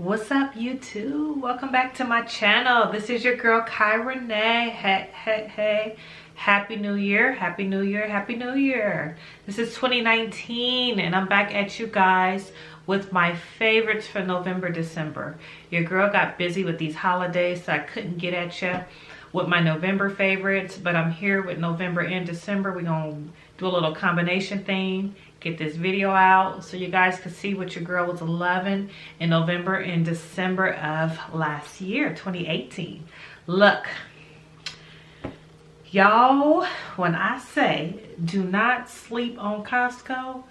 What's up, YouTube? Welcome back to my channel. This is your girl Kai Renee. Hey, happy new year, happy new year, happy new year. This is 2019 and I'm back at you guys with my favorites for November, December. Your girl got busy with these holidays, so I couldn't get at you with my November favorites, but I'm here with November and December. We're gonna do a little combination thing, get this video out so you guys can see what your girl was loving in November and December of last year, 2018. Look, y'all, when I say do not sleep on Costco,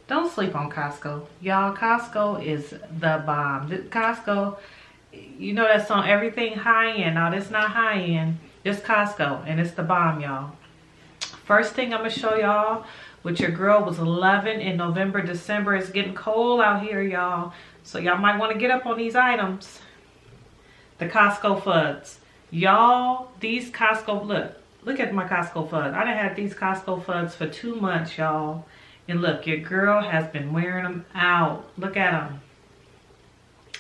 don't sleep on Costco. Y'all, Costco is the bomb. Costco, you know that song, everything high end. Now, this not high end. It's Costco, and it's the bomb, y'all. First thing I'm going to show y'all what your girl was loving in November, December. It's getting cold out here, y'all. So y'all might want to get up on these items. The Costco Fuds. Y'all, these Costco, look at my Costco Fuds. I done had these Costco Fuds for 2 months, y'all. And look, your girl has been wearing them out. Look at them.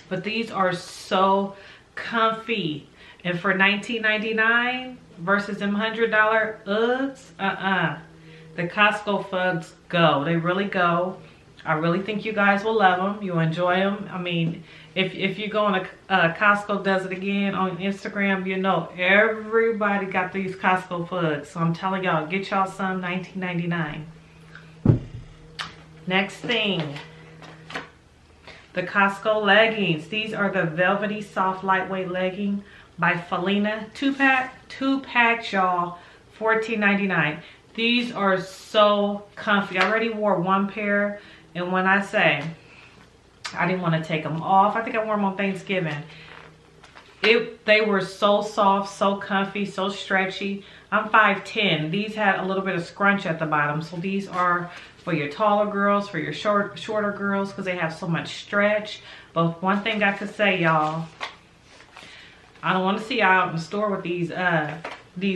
But these are so comfy. And for $19.99 versus them $100 Uggs, the Costco Fuds go. They really go. I really think you guys will love them. You'll enjoy them. I mean, if you go on Costco Does It Again on Instagram, you know everybody got these Costco Fuds. So I'm telling y'all, get y'all some, $19.99. Next thing, the Costco leggings. These are the velvety soft lightweight legging by Felina. Two pack, y'all, $14.99. These are so comfy. I already wore one pair, and when I say I didn't want to take them off, I think I wore them on Thanksgiving. They were so soft, so comfy, so stretchy. I'm 5'10". These had a little bit of scrunch at the bottom, so these are for your taller girls, for your shorter girls, because they have so much stretch. But one thing I could say, y'all, I don't want to see y'all out in the store with these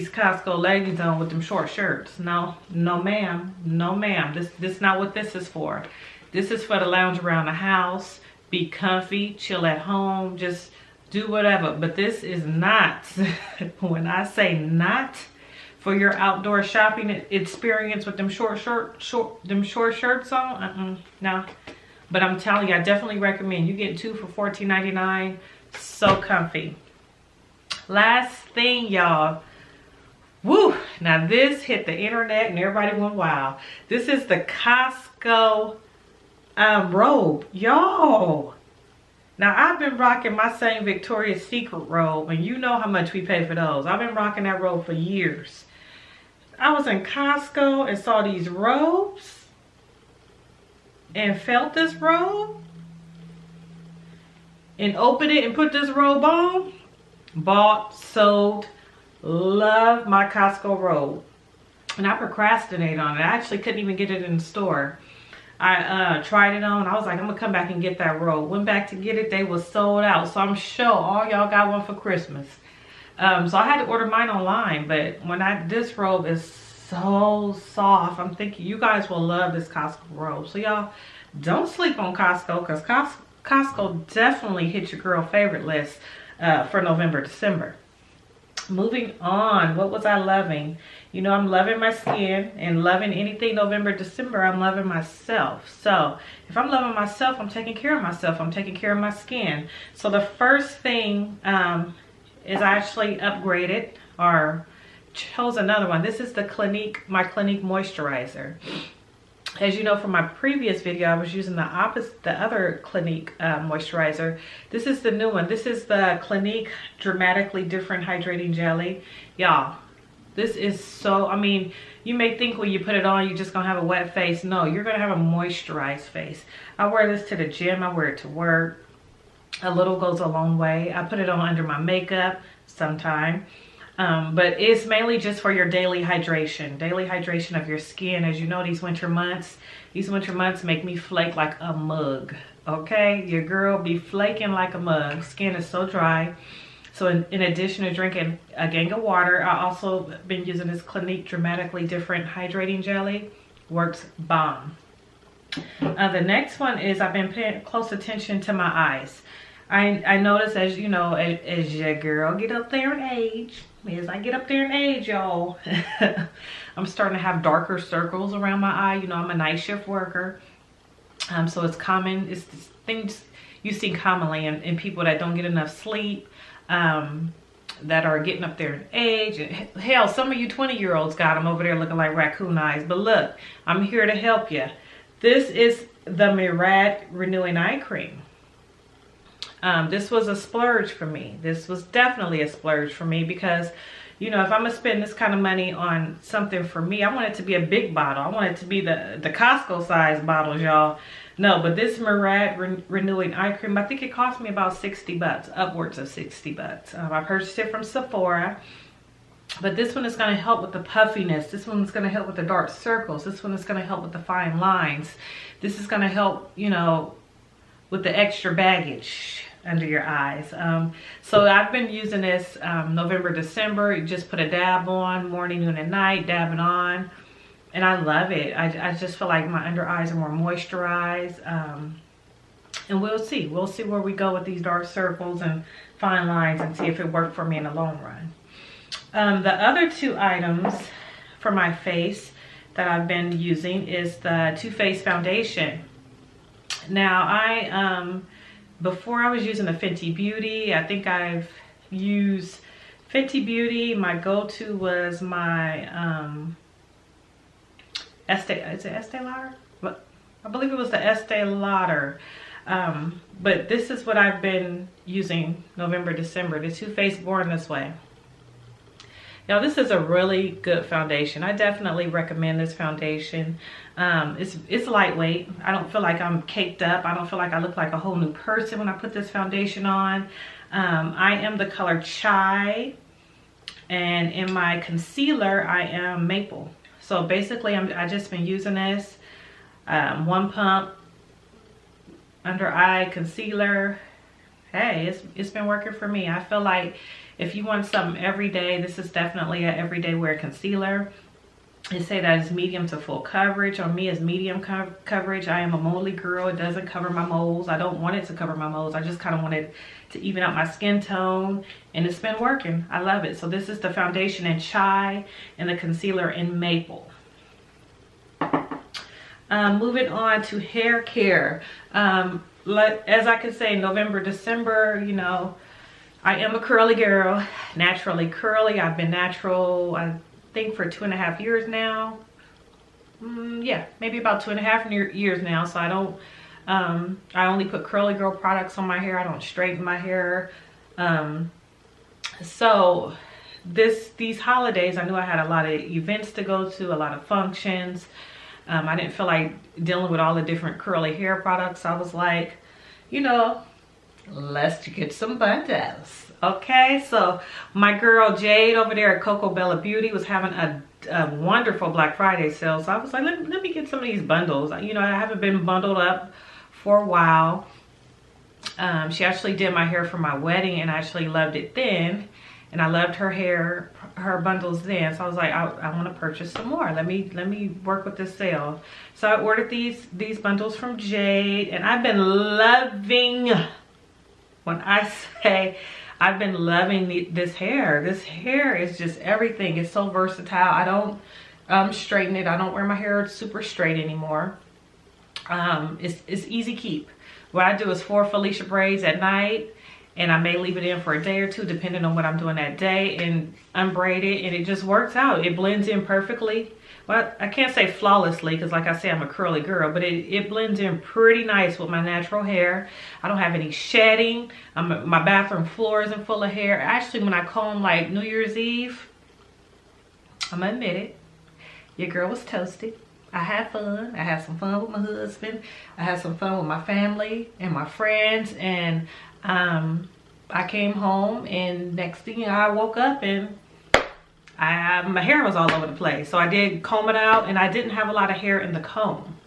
Costco leggings on with them short shirts. No ma'am, no ma'am. This not what this is for. This is for the lounge around the house, be comfy, chill at home, just do whatever. But this is not, when I say not, for your outdoor shopping experience with them short shirts on. No. But I'm telling you, I definitely recommend you get two for $14.99. So comfy. Last thing, y'all. Woo! Now this hit the internet and everybody went wild. This is the Costco robe, y'all. Now I've been rocking my same Victoria's Secret robe, and you know how much we pay for those. I've been rocking that robe for years. I was in Costco and saw these robes and felt this robe and opened it and put this robe on. Bought, sold, love my Costco robe. And I procrastinated on it. I actually couldn't even get it in the store. I tried it on. I was like, I'm gonna come back and get that robe. Went back to get it. They was sold out. So I'm sure all y'all got one for Christmas. So I had to order mine online. But this robe is so soft. I'm thinking you guys will love this Costco robe. So y'all, don't sleep on Costco, because Costco definitely hit your girl favorite list for November, December. Moving on, what was I loving? You know, I'm loving my skin, and loving anything November, December, I'm loving myself. So if I'm loving myself, I'm taking care of myself. I'm taking care of my skin. So the first thing is I actually upgraded or chose another one. This is the Clinique, my Clinique moisturizer. As you know from my previous video, I was using the other Clinique moisturizer. This is the new one. This is the Clinique Dramatically Different Hydrating Jelly. Y'all, this is so, I mean, you may think when you put it on, you're just gonna have a wet face. No, you're gonna have a moisturized face. I wear this to the gym, I wear it to work. A little goes a long way. I put it on under my makeup sometime. But it's mainly just for your daily hydration of your skin. As you know, these winter months make me flake like a mug. Okay, your girl be flaking like a mug. Skin is so dry. So in addition to drinking a gang of water, I also been using this Clinique Dramatically Different Hydrating Jelly. Works bomb. The next one is I've been paying close attention to my eyes. I notice, as you know, as your girl get up there in age, as I get up there in age, y'all, I'm starting to have darker circles around my eye. You know, I'm a night shift worker. So it's common, it's things you see commonly in people that don't get enough sleep, that are getting up there in age. And hell, some of you 20-year-olds got them over there looking like raccoon eyes. But look, I'm here to help you. This is the Murad Renewing Eye Cream. This was a splurge for me. This was definitely a splurge for me because, you know, if I'm gonna spend this kind of money on something for me, I want it to be a big bottle. I want it to be the Costco size bottles, y'all. No, but this Murad Renewing Eye Cream, I think it cost me about 60 bucks, upwards of 60 bucks. I purchased it from Sephora. But this one is going to help with the puffiness. This one is going to help with the dark circles. This one is going to help with the fine lines. This is going to help, you know, with the extra baggage under your eyes. So I've been using this November, December. You just put a dab on morning, noon, and night, dab it on. And I love it. I just feel like my under eyes are more moisturized. And we'll see. We'll see where we go with these dark circles and fine lines and see if it worked for me in the long run. The other two items for my face that I've been using is the Too Faced foundation. Now, before I was using the Fenty Beauty. I think I've used Fenty Beauty. My go-to was my Estee, is it Estee Lauder? I believe it was the Estee Lauder. But this is what I've been using November, December, the Too Faced Born This Way. Now, this is a really good foundation. I definitely recommend this foundation. It's lightweight. I don't feel like I'm caked up. I don't feel like I look like a whole new person when I put this foundation on. I am the color Chai, and in my concealer, I am Maple. So basically, I just been using this one pump under eye concealer. Hey, it's been working for me. I feel like if you want something every day, this is definitely an everyday wear concealer. They say that it's medium to full coverage. On me, it's medium coverage. I am a moly girl. It doesn't cover my moles. I don't want it to cover my moles. I just kind of want it to even out my skin tone, and it's been working. I love it. So this is the foundation in Chai and the concealer in Maple. Moving on to hair care. As I could say, November, December, you know, I am a curly girl, naturally curly. I've been natural, I think, for 2.5 years now. Yeah, maybe about 2.5 years now. So I don't, I only put curly girl products on my hair. I don't straighten my hair. So these holidays, I knew I had a lot of events to go to, a lot of functions. I didn't feel like dealing with all the different curly hair products. I was like, you know, let's get some bundles. Okay, so my girl Jade over there at Coco Bella Beauty was having a wonderful Black Friday sale. So I was like, let me get some of these bundles. You know, I haven't been bundled up for a while. She actually did my hair for my wedding, and I actually loved it then. And I loved her hair, her bundles then. So I was like, I want to purchase some more. Let me work with this sale. So I ordered these bundles from Jade, and I've been loving, when I say I've been loving this hair. This hair is just everything. It's so versatile. I don't straighten it. I don't wear my hair super straight anymore. It's easy keep. What I do is 4 Felicia braids at night, and I may leave it in for a day or two depending on what I'm doing that day, and unbraid it, and it just works out. It blends in perfectly. Well, I can't say flawlessly because, like I say, I'm a curly girl, but it blends in pretty nice with my natural hair. I don't have any shedding. My bathroom floor isn't full of hair. Actually, when I comb like New Year's Eve, I'm gonna admit it, your girl was toasted. I had fun. I had some fun with my husband. I had some fun with my family and my friends, and I came home, and next thing you know, I woke up and my hair was all over the place. So I did comb it out, and I didn't have a lot of hair in the comb,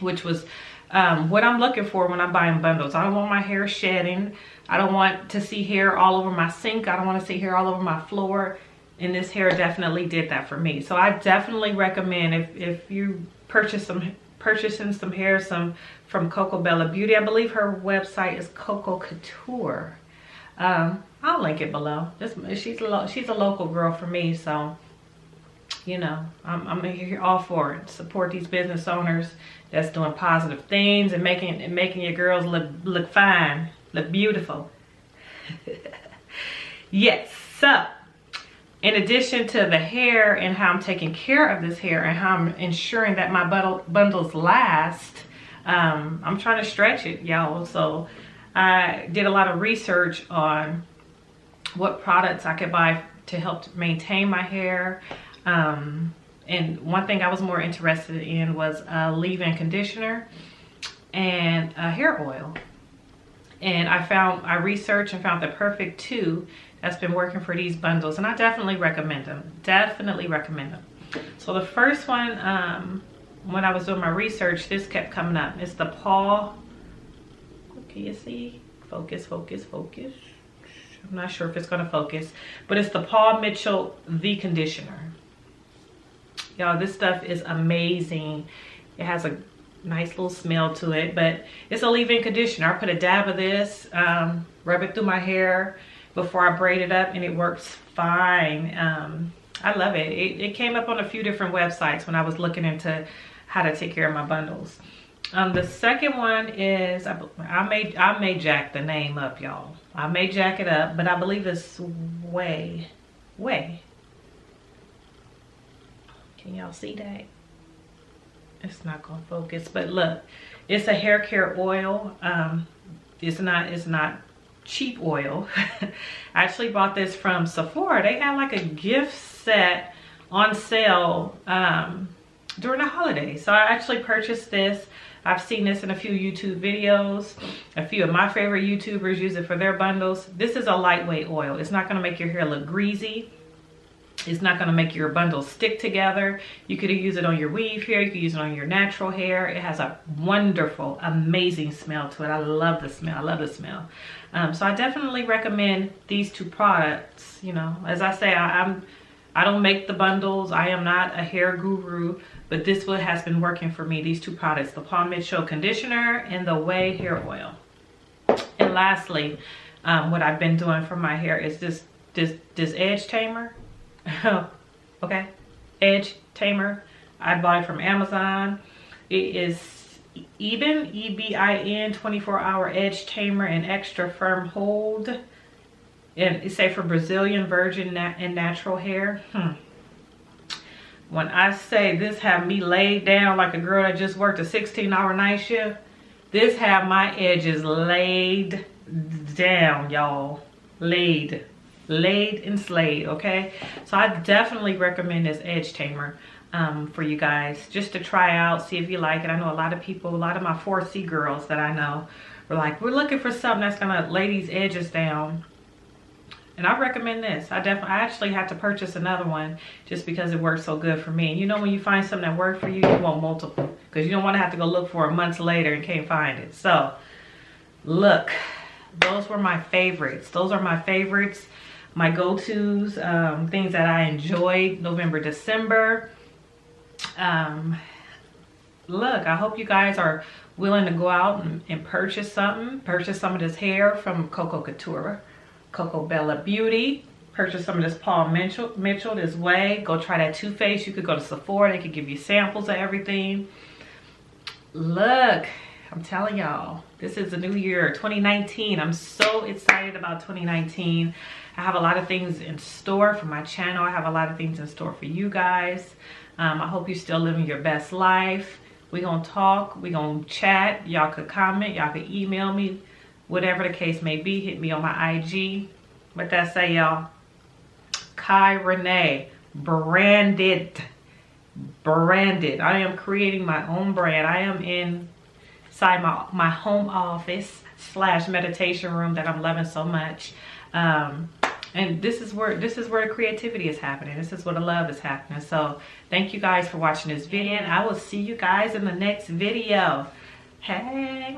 which was what I'm looking for when I'm buying bundles. I don't want my hair shedding. I don't want to see hair all over my sink. I don't want to see hair all over my floor. And this hair definitely did that for me. So I definitely recommend, if you purchase purchasing some hair from Coco Bella Beauty. I believe her website is Coco Couture. I'll link it below. She's a local girl for me, so you know, I'm here all for it. Support these business owners that's doing positive things and making your girls look fine, look beautiful. Yes, so in addition to the hair and how I'm taking care of this hair and how I'm ensuring that my bundles last, I'm trying to stretch it, y'all. So I did a lot of research on what products I could buy to help maintain my hair. And one thing I was more interested in was a leave-in conditioner and a hair oil. And I researched and found the perfect two that's been working for these bundles, and I definitely recommend them. Definitely recommend them. So the first one, when I was doing my research, this kept coming up. It's the Paw. Can you see? Focus, focus, focus. I'm not sure if it's gonna focus, but it's the Paul Mitchell The Conditioner. Y'all, this stuff is amazing. It has a nice little smell to it, but it's a leave-in conditioner. I put a dab of this, rub it through my hair before I braid it up, and it works fine. I love it. It came up on a few different websites when I was looking into how to take care of my bundles. The second one is, I may jack the name up, y'all. I may jack it up, but I believe it's Ouai. Can y'all see that? It's not gonna focus, but look, it's a hair care oil. It's not cheap oil. I actually bought this from Sephora. They had like a gift set on sale during the holidays. So I actually purchased this. I've seen this in a few YouTube videos. A few of my favorite YouTubers use it for their bundles. This is a lightweight oil. It's not gonna make your hair look greasy. It's not gonna make your bundles stick together. You could use it on your weave hair. You could use it on your natural hair. It has a wonderful, amazing smell to it. I love the smell. I love the smell. So I definitely recommend these two products. You know, as I say, I don't make the bundles. I am not a hair guru, but this one has been working for me. These two products, the Paul Mitchell Conditioner and the Ouai Hair Oil. And lastly, what I've been doing for my hair is this edge tamer. Okay, edge tamer. I bought it from Amazon. It is Ebin, E-B-I-N, 24-hour edge tamer and extra firm hold. And it's safe for Brazilian virgin and natural hair. When I say this have me laid down like a girl that just worked a 16-hour night shift, this have my edges laid down, y'all. Laid and slayed, okay? So I definitely recommend this edge tamer for you guys, just to try out, see if you like it. I know a lot of people, a lot of my 4C girls that I know were like, we're looking for something that's gonna lay these edges down. And I recommend this. I actually had to purchase another one just because it worked so good for me. And you know, when you find something that worked for you, you want multiple, because you don't want to have to go look for it months later and can't find it. So look, those were my favorites. Those are my favorites, my go-tos, things that I enjoyed November, December. Look, I hope you guys are willing to go out and purchase something. Purchase some of this hair from Coco Couture, Coco Bella Beauty. Purchase some of this Paul Mitchell this way. Go try that Too Faced. You could go to Sephora. They could give you samples of everything. Look, I'm telling y'all, this is a new year, 2019. I'm so excited about 2019. I have a lot of things in store for my channel. I have a lot of things in store for you guys. I hope you're still living your best life. We're gonna talk, we're gonna chat. Y'all could comment, y'all could email me, whatever the case may be. Hit me on my IG. What that say, y'all? Kai Renee, branded. I am creating my own brand. I am inside my home office / meditation room that I'm loving so much. And this is where the creativity is happening. This is where the love is happening. So thank you guys for watching this video, and I will see you guys in the next video. Hey.